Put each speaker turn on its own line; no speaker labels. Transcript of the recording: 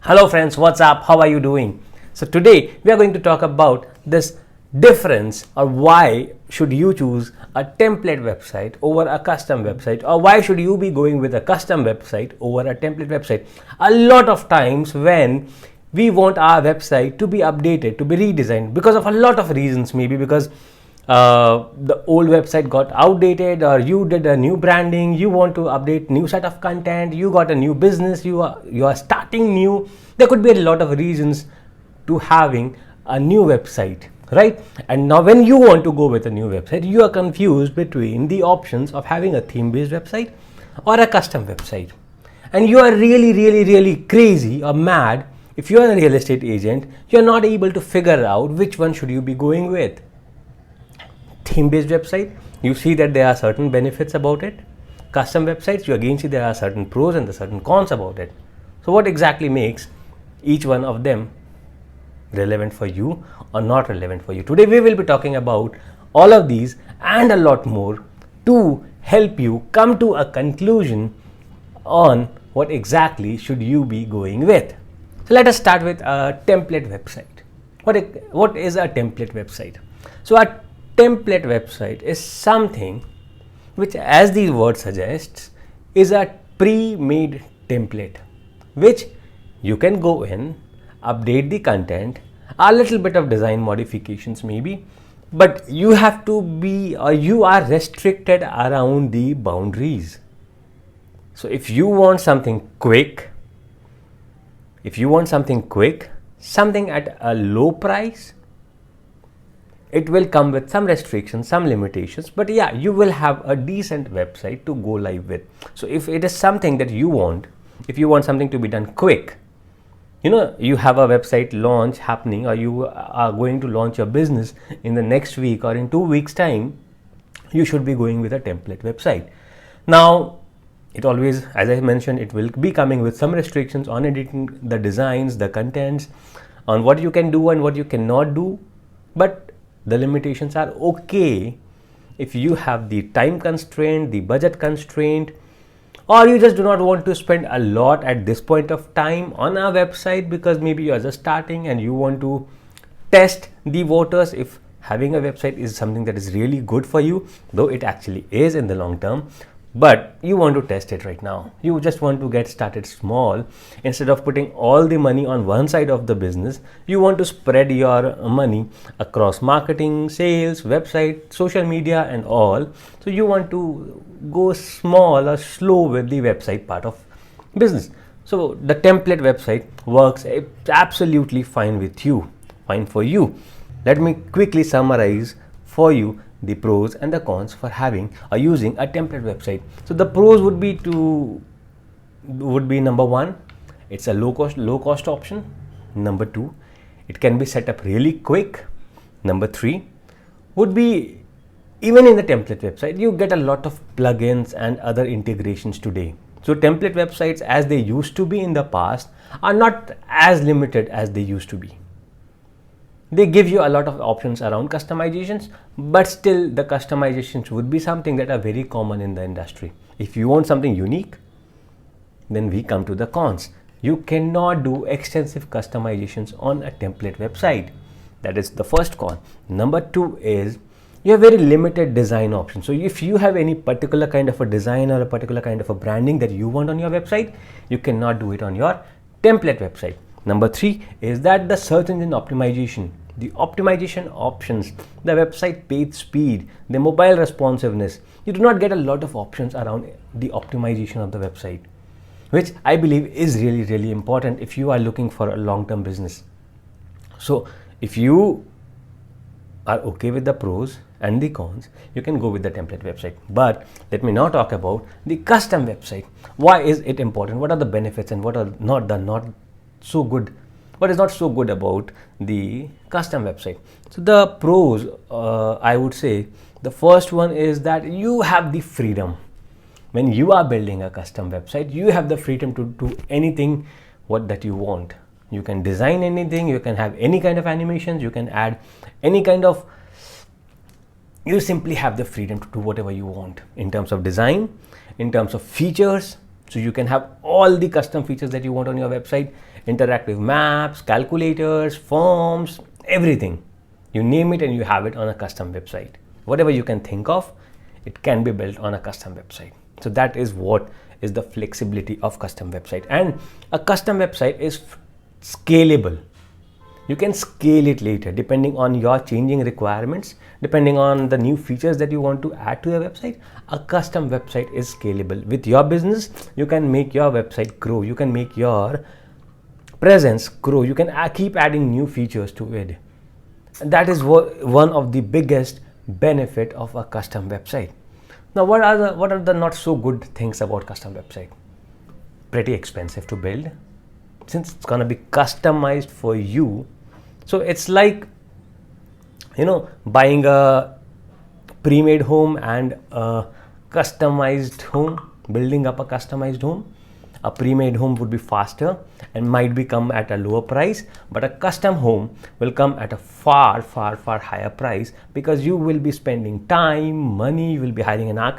Hello friends, what's up? How are you doing? So today we are going to talk about this difference, or why should you choose a template website over a custom website, or why should you be going with a custom website over a template website. A lot of times when we want our website to be updated, to be redesigned, because of a lot of reasons, maybe because the old website got outdated, or you did a new branding, you want to update new set of content, you got a new business, you are starting new. There could be a lot of reasons to having a new website, right? And now when you want to go with a new website, you are confused between the options of having a theme based website or a custom website, and you are really crazy or mad if you are a real estate agent. You are not able to figure out which one should you be going with. Theme based website, you see that there are certain benefits about it. Custom websites, you again see there are certain pros and the certain cons about it. So what exactly makes each one of them relevant for you or not relevant for you? Today we will be talking about all of these and a lot more to help you come to a conclusion on what exactly should you be going with. So let us start with a template website. What is a template website? So a template website is something which, as the word suggests, is a pre-made template which you can go in, update the content, a little bit of design modifications maybe, but you have to be, or you are restricted around the boundaries. So if you want something quick, something at a low price, it will come with some restrictions, some limitations, but yeah, you will have a decent website to go live with. So if it is something that you want, if you want something to be done quick, you have a website launch happening, or you are going to launch your business in the next week or in 2 weeks time, you should be going with a template website. Now, it always, as I mentioned, it will be coming with some restrictions on editing the designs, the contents, on what you can do and what you cannot do, but the limitations are okay if you have the time constraint, the budget constraint, or you just do not want to spend a lot at this point of time on a website because maybe you are just starting and you want to test the waters if having a website is something that is really good for you, though it actually is in the long term. But you want to test it right now. You just want to get started small. Instead of putting all the money on one side of the business, you want to spread your money across marketing, sales, website, social media and all. So you want to go small or slow with the website part of business. So the template website works absolutely fine with you, fine for you. Let me quickly summarize for you the pros and the cons for having or using a template website. So the pros would be number one, it's a low cost option. Number two, it can be set up really quick. Number three would be, even in the template website, you get a lot of plugins and other integrations today. So template websites, as they used to be in the past, are not as limited as they used to be. They give you a lot of options around customizations, but still the customizations would be something that are very common in the industry. If you want something unique, then we come to the cons. You cannot do extensive customizations on a template website. That is the first con. Number two is you have very limited design options. So if you have any particular kind of a design or a particular kind of a branding that you want on your website, you cannot do it on your template website. Number three is that the search engine optimization, the optimization options, the website page speed, the mobile responsiveness, you do not get a lot of options around the optimization of the website, which I believe is really important if you are looking for a long-term business. So if you are okay with the pros and the cons, you can go with the template website. But let me now talk about the custom website. Why is it important? What are the benefits and what are not so good? What is not so good about the custom website? So the pros, I would say, the first one is that you have the freedom. When you are building a custom website, you have the freedom to do anything that you want. You can design anything, you can have any kind of animations, you can add any kind of, you simply have the freedom to do whatever you want in terms of design, in terms of features. So you can have all the custom features that you want on your website. interactive maps, calculators, forms, everything. You name it and you have it on a custom website. Whatever you can think of, it can be built on a custom website. So that is what is the flexibility of custom website. And a custom website is scalable. You can scale it later depending on your changing requirements, depending on the new features that you want to add to your website. A custom website is scalable. With your business, you can make your website grow. You can make your presence grow. You can keep adding new features to it. And that is one of the biggest benefit of a custom website. Now, what are the not so good things about custom website? Pretty expensive to build, since it's gonna be customized for you. So it's like, buying a pre-made home and a customized home, building up a customized home. A pre-made home would be faster and might come at a lower price, but a custom home will come at a far higher price, because you will be spending time, money, you will be hiring an architect.